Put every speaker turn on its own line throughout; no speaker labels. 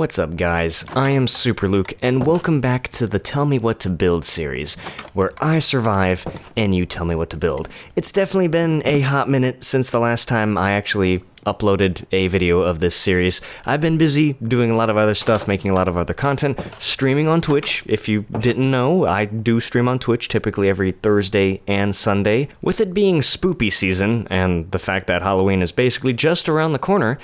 What's up guys, I am Super Luke, and welcome back to the Tell Me What to Build series, where I survive and you tell me what to build. It's definitely been a hot minute since the last time I actually uploaded a video of this series. I've been busy doing a lot of other stuff, making a lot of other content, streaming on Twitch. If you didn't know, I do stream on Twitch typically every Thursday and Sunday. With it being SPOOPY season, and the fact that Halloween is basically just around the corner,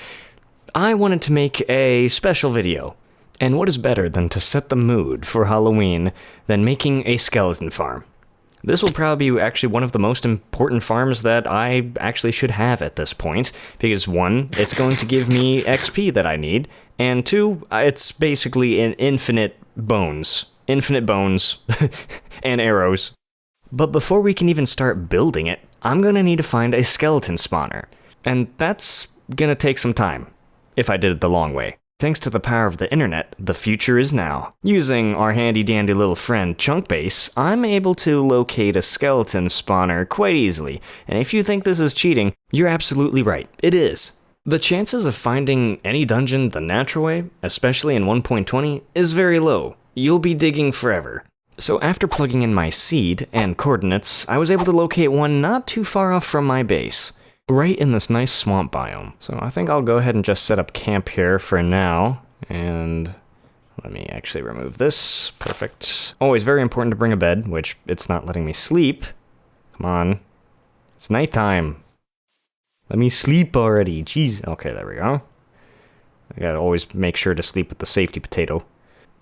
I wanted to make a special video. And what is better than to set the mood for Halloween than making a skeleton farm? This will probably be actually one of the most important farms that I actually should have at this point, because one, it's going to give me XP that I need, and two, it's basically an infinite bones and arrows. But before we can even start building it, I'm gonna need to find a skeleton spawner, and that's gonna take some time, if I did it the long way. Thanks to the power of the internet, the future is now. Using our handy-dandy little friend Chunkbase, I'm able to locate a skeleton spawner quite easily, and if you think this is cheating, you're absolutely right. It is. The chances of finding any dungeon the natural way, especially in 1.20, is very low. You'll be digging forever. So after plugging in my seed and coordinates, I was able to locate one not too far off from my base, right in this nice swamp biome. So I think I'll go ahead and just set up camp here for now, and let me actually remove this. Perfect. Always very important to bring a bed, which it's not letting me sleep. Come on. It's nighttime. Let me sleep already. Jeez. Okay, there we go. I gotta always make sure to sleep with the safety potato.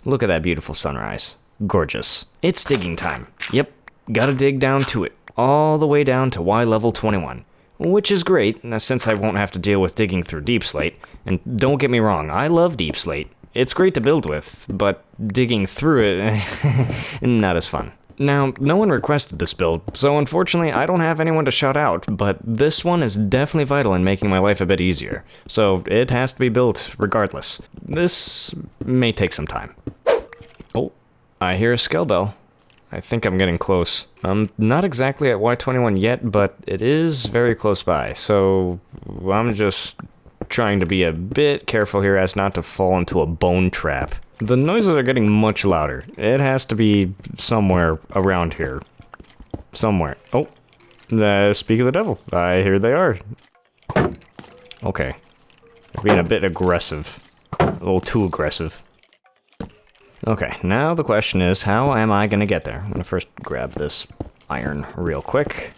Look at that beautiful sunrise. Gorgeous. It's digging time. Yep, gotta dig down to it. All the way down to Y level 21. Which is great, since I won't have to deal with digging through deep slate. And don't get me wrong, I love deep slate. It's great to build with, but digging through it, not as fun. Now, no one requested this build, so unfortunately I don't have anyone to shout out, but this one is definitely vital in making my life a bit easier. So it has to be built regardless. This may take some time. Oh, I hear a skell bell. I think I'm getting close. I'm not exactly at Y21 yet, but it is very close by, so I'm just trying to be a bit careful here as not to fall into a bone trap. The noises are getting much louder. It has to be somewhere around here. Somewhere. Oh, speak of the devil. I hear they are. Okay. They're being a bit aggressive. A little too aggressive. Okay, now the question is, how am I gonna get there? I'm gonna first grab this iron real quick.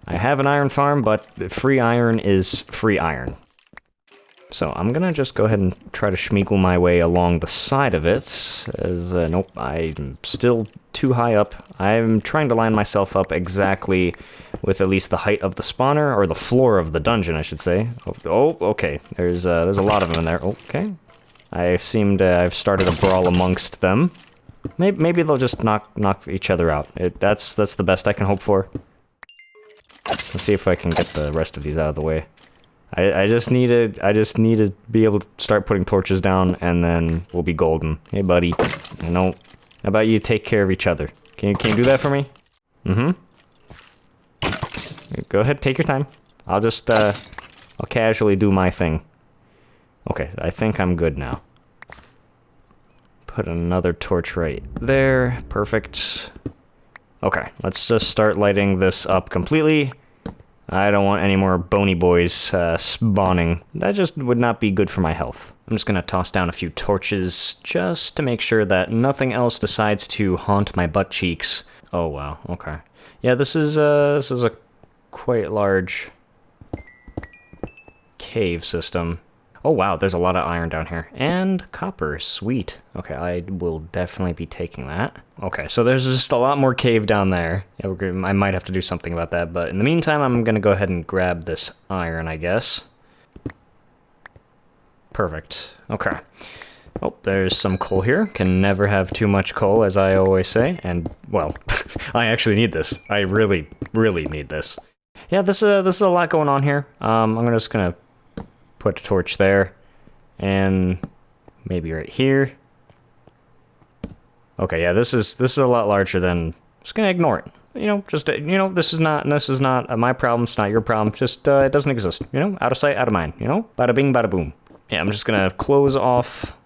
I have an iron farm, but free iron is free iron. So I'm gonna just go ahead and try to schmeagle my way along the side of it, as, nope, I'm still too high up. I'm trying to line myself up exactly with at least the height of the spawner, or the floor of the dungeon, I should say. Oh, okay, there's a lot of them in there. Okay. I've started a brawl amongst them. Maybe they'll just knock each other out. That's the best I can hope for. Let's see if I can get the rest of these out of the way. I just need to be able to start putting torches down, and then we'll be golden. Hey, buddy. How about you take care of each other? Can you do that for me? Mm-hmm. Go ahead, take your time. I'll just I'll casually do my thing. Okay, I think I'm good now. Put another torch right there. Perfect. Okay, let's just start lighting this up completely. I don't want any more bony boys spawning. That just would not be good for my health. I'm just gonna toss down a few torches just to make sure that nothing else decides to haunt my butt cheeks. Oh wow, okay. Yeah, this is a quite large cave system. Oh wow, there's a lot of iron down here. And copper, sweet. Okay, I will definitely be taking that. Okay, so there's just a lot more cave down there. Yeah, I might have to do something about that, but in the meantime, I'm gonna go ahead and grab this iron, I guess. Perfect, okay. Oh, there's some coal here. Can never have too much coal, as I always say. And, well, I actually need this. I really, really need this. Yeah, this is a lot going on here. I'm just gonna put a torch there, and maybe right here. Okay, yeah, this is a lot larger than. Just gonna ignore it. This is not my problem. It's not your problem. Just it doesn't exist. Out of sight, out of mind. Bada bing, bada boom. Yeah, I'm just gonna close off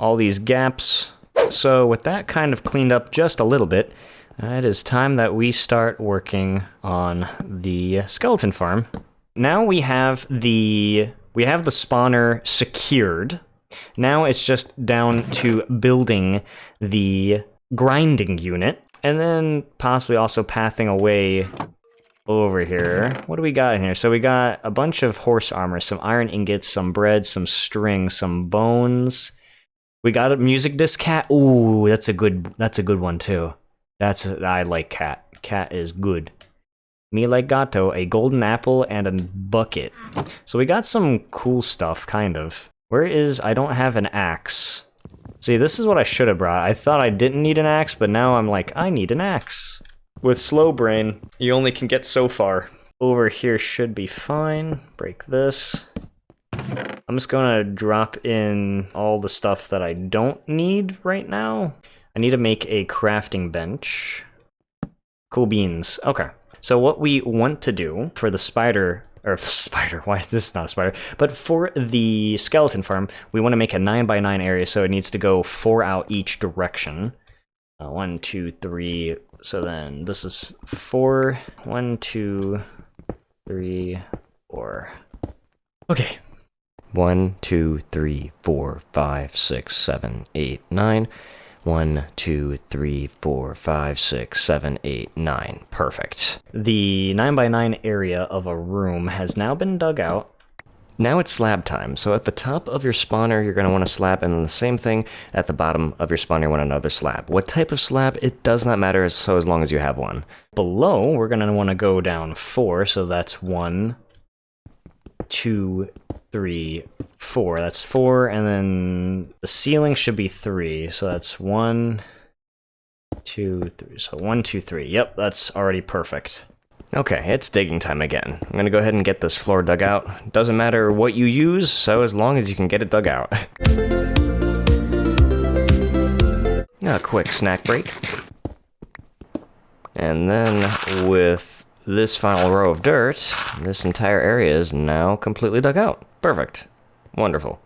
all these gaps. So with that kind of cleaned up just a little bit, it is time that we start working on the skeleton farm. Now we have the spawner secured. Now it's just down to building the grinding unit, and then possibly also pathing away over here. What do we got in here? So we got a bunch of horse armor, some iron ingots, some bread, some string, some bones. We got a music disc cat. Ooh, that's a good one too. I like cat. Cat is good. Me like gato, a golden apple, and a bucket. So we got some cool stuff, kind of. I don't have an axe. See, this is what I should have brought. I thought I didn't need an axe, but now I'm like, I need an axe. With slow brain, you only can get so far. Over here should be fine. Break this. I'm just gonna drop in all the stuff that I don't need right now. I need to make a crafting bench. Cool beans. Okay. So what we want to do for the why is this not a spider? But for the skeleton farm, we want to make a 9x9 area, so it needs to go 4 out each direction. 1, 2, 3. So then this is 4. 1, 2, 3, 4. Okay. 1, 2, 3, 4, 5, 6, 7, 8, 9. 1, 2, 3, 4, 5, 6, 7, 8, 9. Perfect. The 9x9 area of a room has now been dug out. Now it's slab time, so at the top of your spawner you're going to want a slab, and then the same thing at the bottom of your spawner you want another slab. What type of slab? It does not matter, as long as you have one. Below, we're going to want to go down 4, so that's 1, 2, 3, 4. That's 4, and then the ceiling should be 3, so that's 1, 2, 3. So 1, 2, 3. Yep, that's already perfect. Okay, it's digging time again. I'm gonna go ahead and get this floor dug out. Doesn't matter what you use, so as long as you can get it dug out. A quick snack break. And then with this final row of dirt, this entire area is now completely dug out. Perfect. Wonderful.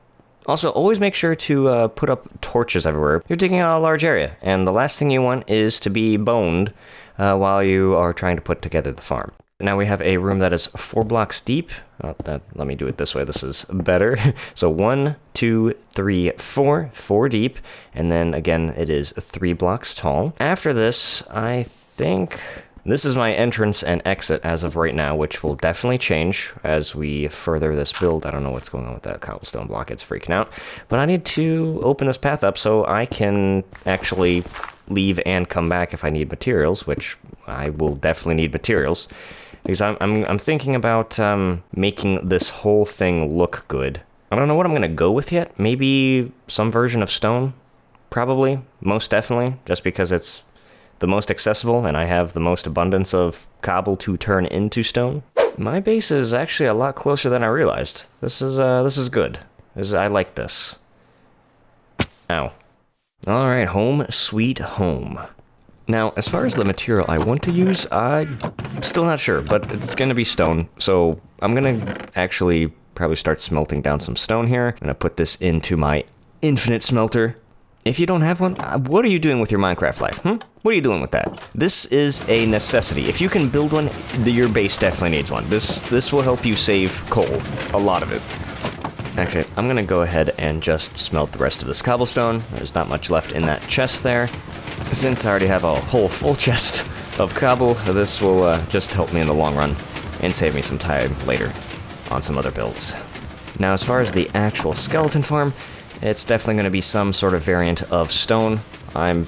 Also, always make sure to put up torches everywhere. You're digging out a large area, and the last thing you want is to be boned while you are trying to put together the farm. Now we have a room that is 4 blocks deep. Let me do it this way, this is better. So 1, 2, 3, 4, 4 deep, and then again it is 3 blocks tall. After this, I think this is my entrance and exit as of right now, which will definitely change as we further this build. I don't know what's going on with that cobblestone block, it's freaking out. But I need to open this path up so I can actually leave and come back if I need materials, which I will definitely need materials. Because I'm thinking about making this whole thing look good. I don't know what I'm going to go with yet. Maybe some version of stone? Probably. Most definitely. Just because it's the most accessible, and I have the most abundance of cobble to turn into stone. My base is actually a lot closer than I realized. This is good. I like this. Ow. Alright, home sweet home. Now, as far as the material I want to use, I'm still not sure, but it's gonna be stone, so I'm gonna actually probably start smelting down some stone here. I'm gonna put this into my infinite smelter. If you don't have one, what are you doing with your Minecraft life, What are you doing with that? This is a necessity. If you can build one, your base definitely needs one. This will help you save coal, a lot of it. Actually, I'm gonna go ahead and just smelt the rest of this cobblestone. There's not much left in that chest there. Since I already have a whole full chest of cobble, this will just help me in the long run and save me some time later on some other builds. Now, as far as the actual skeleton farm, it's definitely going to be some sort of variant of stone. I'm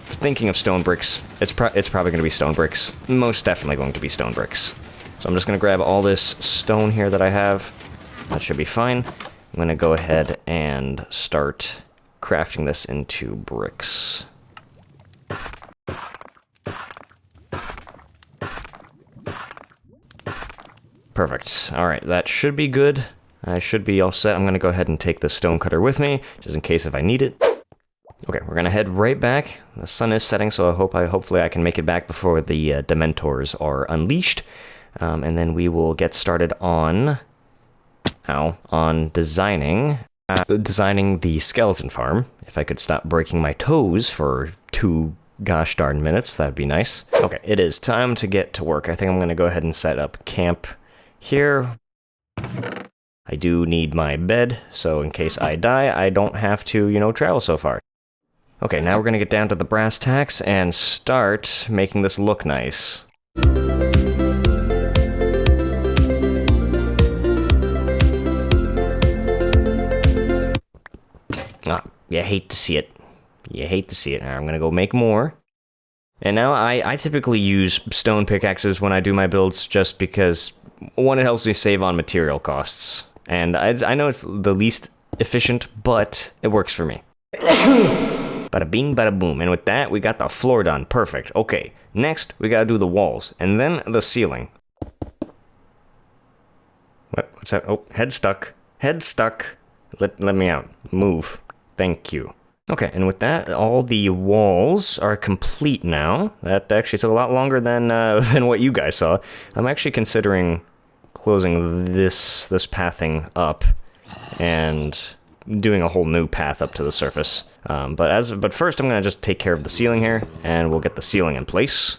thinking of stone bricks. It's probably going to be stone bricks. Most definitely going to be stone bricks. So I'm just going to grab all this stone here that I have. That should be fine. I'm going to go ahead and start crafting this into bricks. Perfect. Alright, that should be good. I should be all set. I'm going to go ahead and take the stone cutter with me, just in case if I need it. Okay, we're going to head right back. The sun is setting, so hopefully I can make it back before the Dementors are unleashed. And then we will get started on designing Designing the skeleton farm. If I could stop breaking my toes for 2 gosh darn minutes, that'd be nice. Okay, it is time to get to work. I think I'm gonna go ahead and set up camp here. I do need my bed, so in case I die, I don't have to, you know, travel so far. Okay, now we're gonna get down to the brass tacks and start making this look nice. You hate to see it. You hate to see it. Now I'm gonna go make more. And now I typically use stone pickaxes when I do my builds just because, one, it helps me save on material costs. And I know it's the least efficient, but it works for me. Bada bing, bada boom. And with that, we got the floor done. Perfect. Okay, next we gotta do the walls, and then the ceiling. What's that? Oh, head stuck. Head stuck. Let me out. Move. Thank you. Okay, and with that, all the walls are complete now. That actually took a lot longer than what you guys saw. I'm actually considering closing this pathing up and doing a whole new path up to the surface. But first, I'm gonna just take care of the ceiling here, and we'll get the ceiling in place.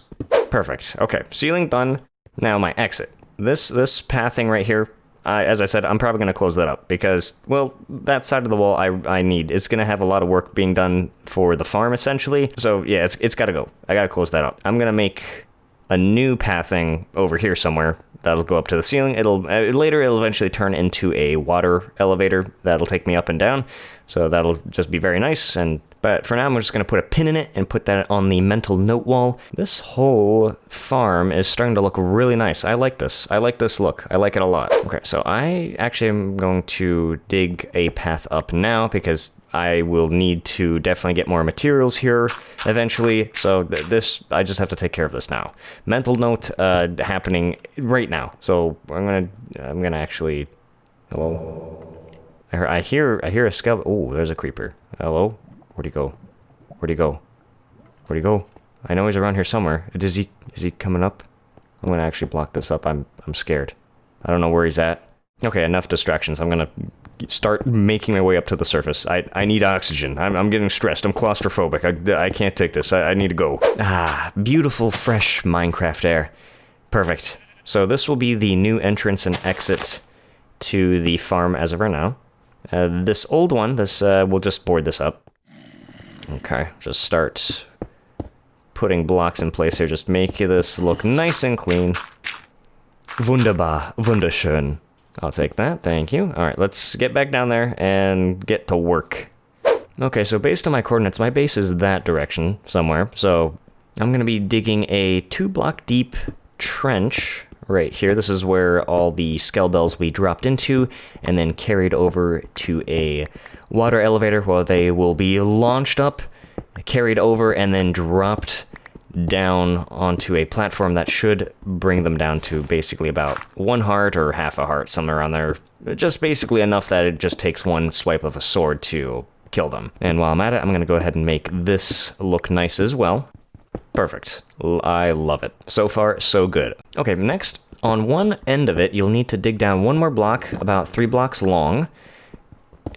Perfect. Okay, ceiling done. Now my exit. This pathing right here. As I said, I'm probably going to close that up because, well, that side of the wall I need. It's going to have a lot of work being done for the farm, essentially. So, yeah, it's got to go. I got to close that up. I'm going to make a new pathing over here somewhere that'll go up to the ceiling. Later, it'll eventually turn into a water elevator that'll take me up and down. So that'll just be very nice. But for now, I'm just going to put a pin in it and put that on the mental note wall. This whole farm is starting to look really nice. I like this. I like this look. I like it a lot. Okay, so I actually am going to dig a path up now because I will need to definitely get more materials here eventually. So I just have to take care of this now. Mental note happening right now. So I'm gonna actually. Hello. I hear a skeleton. Oh, there's a creeper. Hello. Where'd he go? Where'd he go? Where'd he go? I know he's around here somewhere. Is he coming up? I'm gonna actually block this up. I'm scared. I don't know where he's at. Okay, enough distractions. I'm gonna start making my way up to the surface. I need oxygen. I'm getting stressed. I'm claustrophobic. I can't take this. I need to go. Ah, beautiful, fresh Minecraft air. Perfect. So this will be the new entrance and exit to the farm as of right now. This old one, we'll just board this up. Okay, just start putting blocks in place here. Just make this look nice and clean. Wunderbar, wunderschön. I'll take that, thank you. Alright, let's get back down there and get to work. Okay, so based on my coordinates, my base is that direction somewhere. So I'm going to be digging a 2-block deep trench right here. This is where all the skell bells we dropped into and then carried over to a water elevator where they will be launched up, carried over, and then dropped down onto a platform that should bring them down to basically about 1 heart or half a heart, somewhere around there. Just basically enough that it just takes one swipe of a sword to kill them. And while I'm at it, I'm going to go ahead and make this look nice as well. Perfect. I love it. So far, so good. Okay, next, on one end of it, you'll need to dig down 1 more block, about 3 blocks long.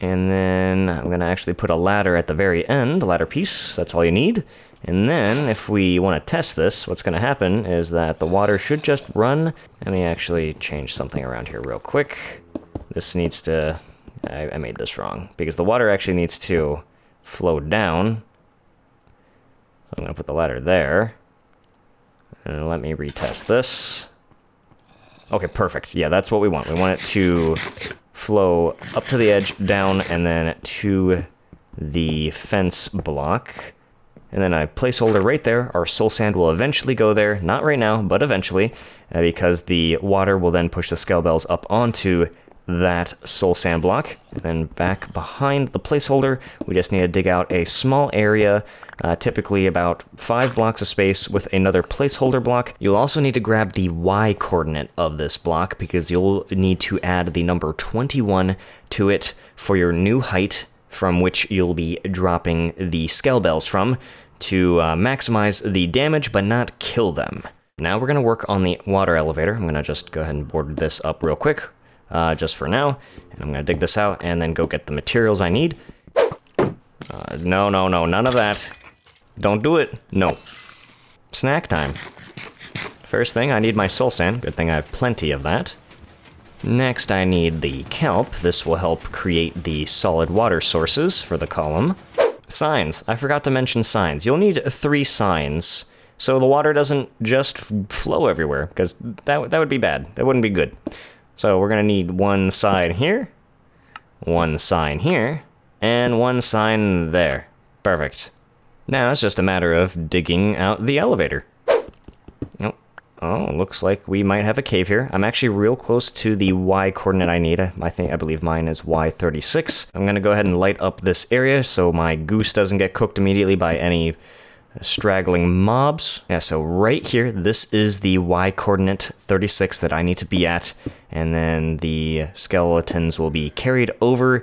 And then I'm going to actually put a ladder at the very end, a ladder piece. That's all you need. And then, if we want to test this, what's going to happen is that the water should just run. Let me actually change something around here real quick. This needs to... I made this wrong, because the water actually needs to flow down. So I'm going to put the ladder there. And let me retest this. Okay, perfect. Yeah, that's what we want. We want it to flow up to the edge, down, and then to the fence block. And then a placeholder right there. Our soul sand will eventually go there. Not right now, but eventually. Because the water will then push the skell bells up onto that soul sand block. And then back behind the placeholder, we just need to dig out a small area, typically about 5 blocks of space with another placeholder block. You'll also need to grab the Y coordinate of this block because you'll need to add the number 21 to it for your new height from which you'll be dropping the skell bells from to maximize the damage but not kill them. Now we're going to work on the water elevator. I'm going to just go ahead and board this up real quick. just for now. And I'm gonna dig this out and then go get the materials I need. No, none of that. Don't do it. No. Snack time. First thing, I need my soul sand. Good thing I have plenty of that. Next, I need the kelp. This will help create the solid water sources for the column. Signs. I forgot to mention signs. You'll need 3 signs, so the water doesn't just flow everywhere, because that would be bad. That wouldn't be good. So we're going to need 1 sign here, 1 sign here, and 1 sign there. Perfect. Now it's just a matter of digging out the elevator. Oh, looks like we might have a cave here. I'm actually real close to the Y coordinate I need. I believe mine is Y36. I'm gonna go ahead and light up this area so my goose doesn't get cooked immediately by any straggling mobs. Yeah, so right here, this is the Y coordinate 36 that I need to be at. And then the skeletons will be carried over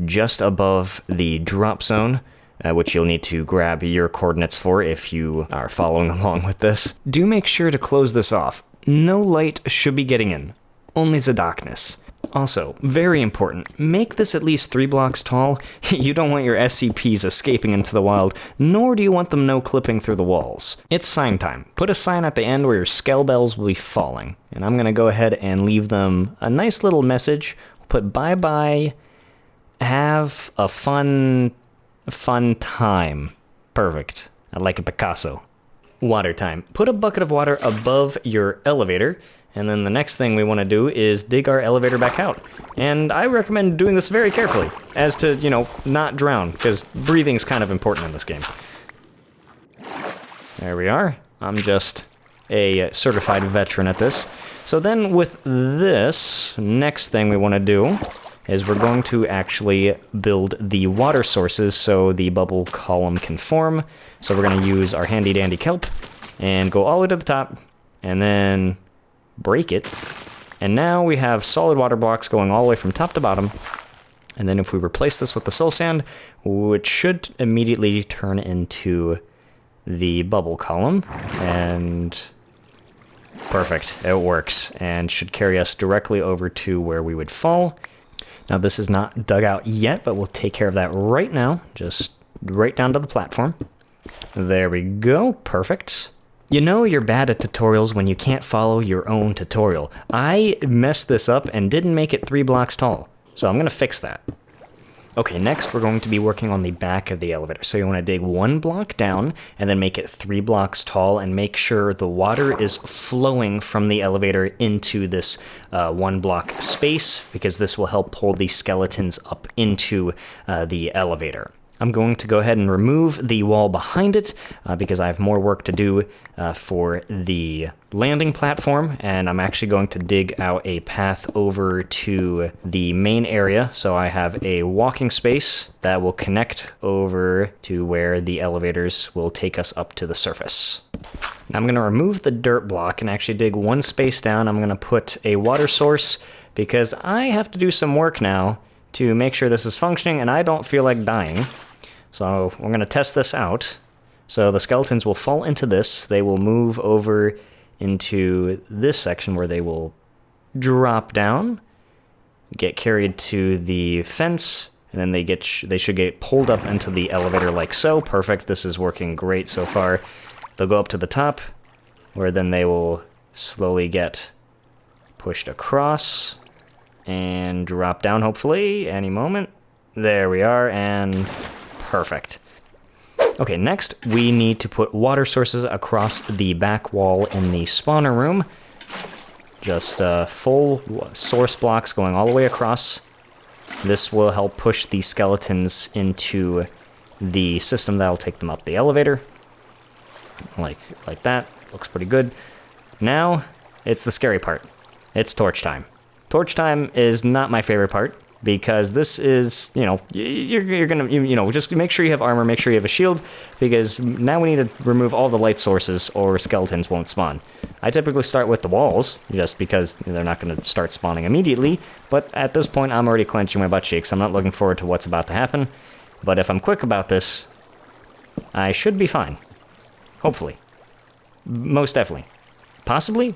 just above the drop zone. Which you'll need to grab your coordinates for if you are following along with this. Do make sure to close this off. No light should be getting in, only the darkness. Also, very important, make this at least 3 blocks tall. You don't want your SCPs escaping into the wild, nor do you want them no-clipping through the walls. It's sign time. Put a sign at the end where your skell bells will be falling. And I'm gonna go ahead and leave them a nice little message. Put bye-bye, have a fun time. Perfect. I like a Picasso. Water time. Put a bucket of water above your elevator, and then the next thing we want to do is dig our elevator back out. And I recommend doing this very carefully, as to, not drown, because breathing is kind of important in this game. There we are. I'm just a certified veteran at this. So then with this, next thing we want to do is we're going to actually build the water sources so the bubble column can form. So we're going to use our handy dandy kelp and go all the way to the top and then break it. And now we have solid water blocks going all the way from top to bottom. And then if we replace this with the soul sand, which should immediately turn into the bubble column, and perfect, it works, and should carry us directly over to where we would fall. Now this is not dug out yet, but we'll take care of that right now. Just right down to the platform. There we go, perfect. You know you're bad at tutorials when you can't follow your own tutorial. I messed this up and didn't make it 3 blocks tall, so I'm gonna fix that. Okay, next we're going to be working on the back of the elevator. So you want to dig 1 block down and then make it 3 blocks tall and make sure the water is flowing from the elevator into this 1 block space, because this will help pull the skeletons up into the elevator. I'm going to go ahead and remove the wall behind it because I have more work to do for the landing platform, and I'm actually going to dig out a path over to the main area, so I have a walking space that will connect over to where the elevators will take us up to the surface. Now I'm going to remove the dirt block and actually dig 1 space down. I'm going to put a water source because I have to do some work now to make sure this is functioning, and I don't feel like dying. So we're going to test this out. So the skeletons will fall into this. They will move over into this section where they will drop down, get carried to the fence, and then they should get pulled up into the elevator like so. Perfect. This is working great so far. They'll go up to the top, where then they will slowly get pushed across and drop down, hopefully, any moment. There we are, and perfect. Okay, next we need to put water sources across the back wall in the spawner room. Just full source blocks going all the way across. This will help push the skeletons into the system that'll take them up the elevator. Like that. Looks pretty good. Now, it's the scary part. It's torch time. Torch time is not my favorite part, because this is, you're gonna, just make sure you have armor, make sure you have a shield, because now we need to remove all the light sources or skeletons won't spawn. I typically start with the walls, just because they're not gonna start spawning immediately, but at this point I'm already clenching my butt cheeks. I'm not looking forward to what's about to happen, but if I'm quick about this, I should be fine. Hopefully. Most definitely. Possibly?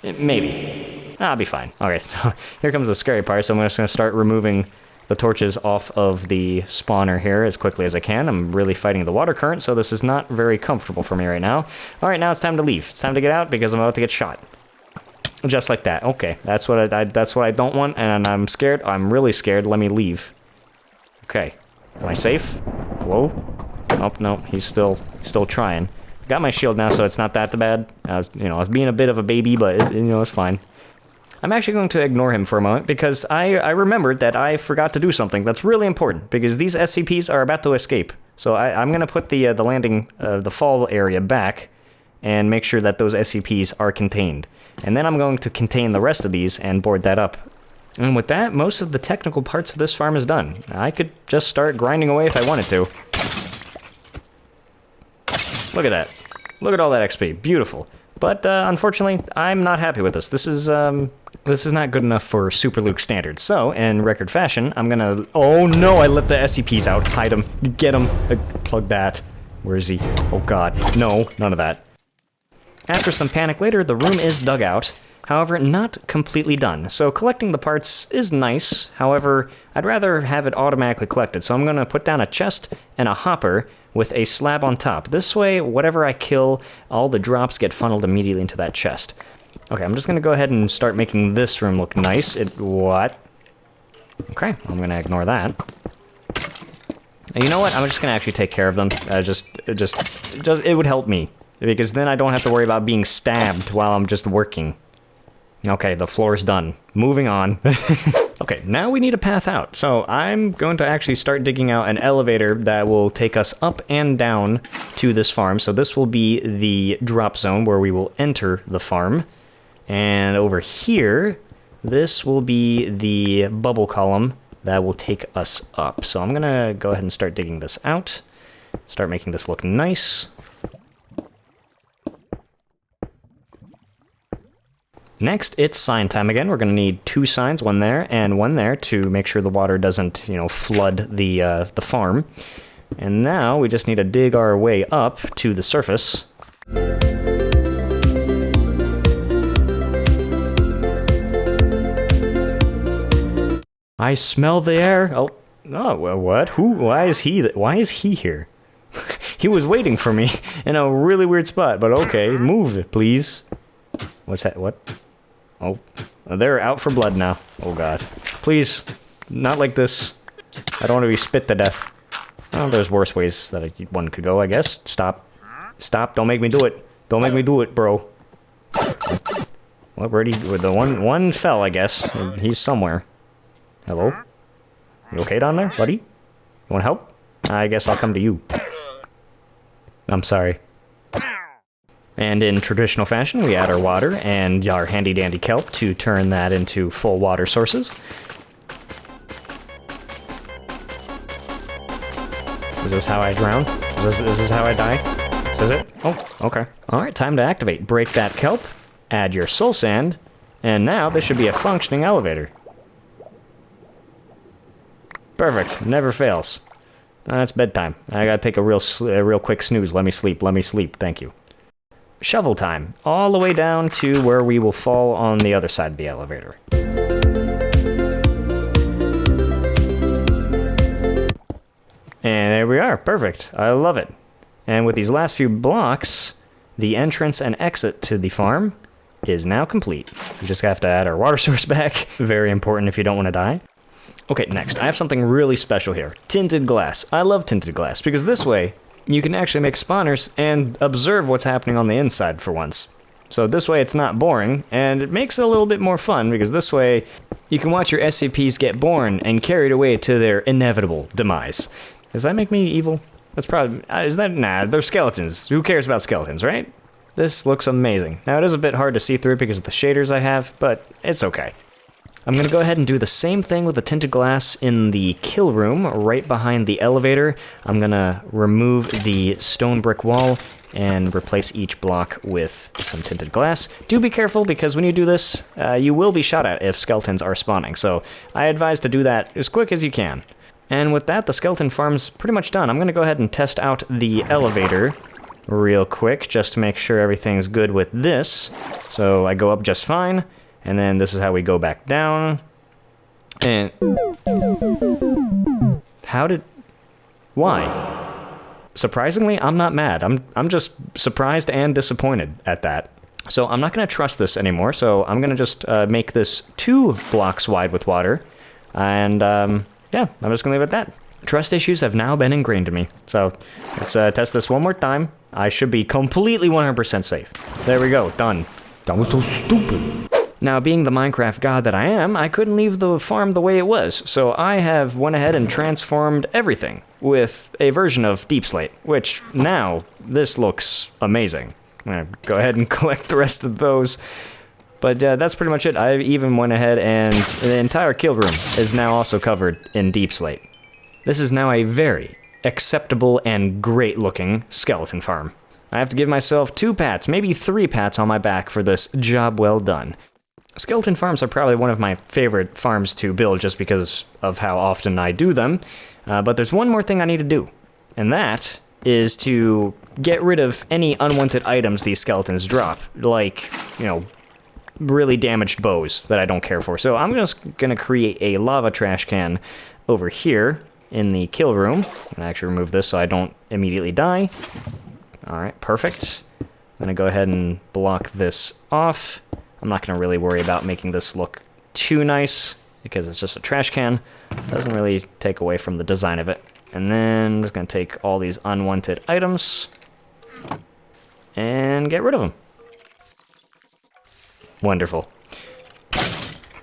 Maybe. I'll be fine. Okay, so here comes the scary part. So I'm just going to start removing the torches off of the spawner here as quickly as I can. I'm really fighting the water current, so this is not very comfortable for me right now. All right, now it's time to leave. It's time to get out because I'm about to get shot. Just like that. Okay, that's what I don't want, and I'm scared. I'm really scared. Let me leave. Okay, am I safe? Whoa. Oh no, he's still trying. Got my shield now, so it's not that bad. I was being a bit of a baby, but it's fine. I'm actually going to ignore him for a moment because I remembered that I forgot to do something that's really important because these SCPs are about to escape. So I'm going to put the landing, the fall area back and make sure that those SCPs are contained. And then I'm going to contain the rest of these and board that up. And with that, most of the technical parts of this farm is done. I could just start grinding away if I wanted to. Look at that. Look at all that XP. Beautiful. But unfortunately, I'm not happy with this. This is not good enough for Super Luke standards. So, in record fashion, I'm gonna... Oh no, I let the SCPs out. Hide him. Get him. Plug that. Where is he? Oh god. No, none of that. After some panic later, the room is dug out. However, not completely done. So collecting the parts is nice. However, I'd rather have it automatically collected. So I'm gonna put down a chest and a hopper with a slab on top. This way, whatever I kill, all the drops get funneled immediately into that chest. Okay, I'm just gonna go ahead and start making this room look nice. What? Okay, I'm gonna ignore that. And you know what? I'm just gonna actually take care of them. It would help me. Because then I don't have to worry about being stabbed while I'm just working. Okay, the floor's done. Moving on. Okay, now we need a path out. So I'm going to actually start digging out an elevator that will take us up and down to this farm. So this will be the drop zone where we will enter the farm. And over here, this will be the bubble column that will take us up. So I'm gonna go ahead and start digging this out. Start making this look nice. Next, it's sign time again. We're going to need 2 signs, one there and one there, to make sure the water doesn't, flood the farm. And now we just need to dig our way up to the surface. I smell the air. Oh, well, what? Who? Why is he here? He was waiting for me in a really weird spot. But okay, move, please. What's that? What? Oh, they're out for blood now. Oh god. Please, not like this. I don't want to be spit to death. Well, there's worse ways that one could go, I guess. Stop. Stop, don't make me do it. Don't make me do it, bro. Well, where'd the one fell, I guess. He's somewhere. Hello? You okay down there, buddy? You want help? I guess I'll come to you. I'm sorry. And in traditional fashion, we add our water and our handy-dandy kelp to turn that into full water sources. Is this how I drown? Is this how I die? Is this it? Oh, okay. Alright, time to activate. Break that kelp, add your soul sand, and now this should be a functioning elevator. Perfect. Never fails. It's bedtime. I gotta take a real quick snooze. Let me sleep. Let me sleep. Thank you. Shovel time, all the way down to where we will fall on the other side of the elevator. And there we are, perfect, I love it. And with these last few blocks, the entrance and exit to the farm is now complete. We just have to add our water source back, very important if you don't want to die. Okay, next, I have something really special here, tinted glass. I love tinted glass, because this way, you can actually make spawners and observe what's happening on the inside for once. So this way it's not boring, and it makes it a little bit more fun, because this way you can watch your SCPs get born and carried away to their inevitable demise. Does that make me evil? That's probably... Nah, they're skeletons. Who cares about skeletons, right? This looks amazing. Now it is a bit hard to see through because of the shaders I have, but it's okay. I'm gonna go ahead and do the same thing with the tinted glass in the kill room, right behind the elevator. I'm gonna remove the stone brick wall and replace each block with some tinted glass. Do be careful, because when you do this, you will be shot at if skeletons are spawning, so I advise to do that as quick as you can. And with that, the skeleton farm's pretty much done. I'm gonna go ahead and test out the elevator real quick, just to make sure everything's good with this. So I go up just fine. And then this is how we go back down. And why? Surprisingly, I'm not mad. I'm just surprised and disappointed at that. So I'm not going to trust this anymore, so I'm going to just make this 2 blocks wide with water. And yeah, I'm just going to leave it at that. Trust issues have now been ingrained in me. So let's test this one more time. I should be completely 100% safe. There we go, done.
That was so stupid.
Now, being the Minecraft god that I am, I couldn't leave the farm the way it was, so I have went ahead and transformed everything with a version of Deep Slate, which now, this looks amazing. I'm gonna go ahead and collect the rest of those. But that's pretty much it. I even went ahead and the entire kill room is now also covered in Deep Slate. This is now a very acceptable and great looking skeleton farm. I have to give myself 2 pats, maybe 3 pats on my back for this job well done. Skeleton farms are probably one of my favorite farms to build just because of how often I do them. But there's one more thing I need to do, and that is to get rid of any unwanted items these skeletons drop, like, you know, really damaged bows that I don't care for. So I'm just gonna create a lava trash can over here in the kill room. I'm gonna actually remove this so I don't immediately die. Alright, perfect. I'm gonna go ahead and block this off. I'm not gonna really worry about making this look too nice because it's just a trash can. Doesn't really take away from the design of it. And then I'm just gonna take all these unwanted items and get rid of them. Wonderful.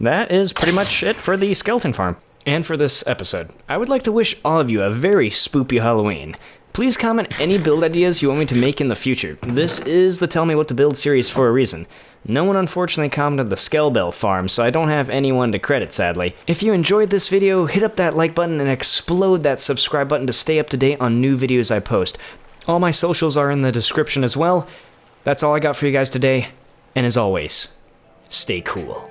That is pretty much it for the skeleton farm. And for this episode, I would like to wish all of you a very spoopy Halloween. Please comment any build ideas you want me to make in the future. This is the Tell Me What to Build series for a reason. No one unfortunately commented the Skellbell farm, so I don't have anyone to credit, sadly. If you enjoyed this video, hit up that like button and explode that subscribe button to stay up to date on new videos I post. All my socials are in the description as well. That's all I got for you guys today, and as always, stay cool.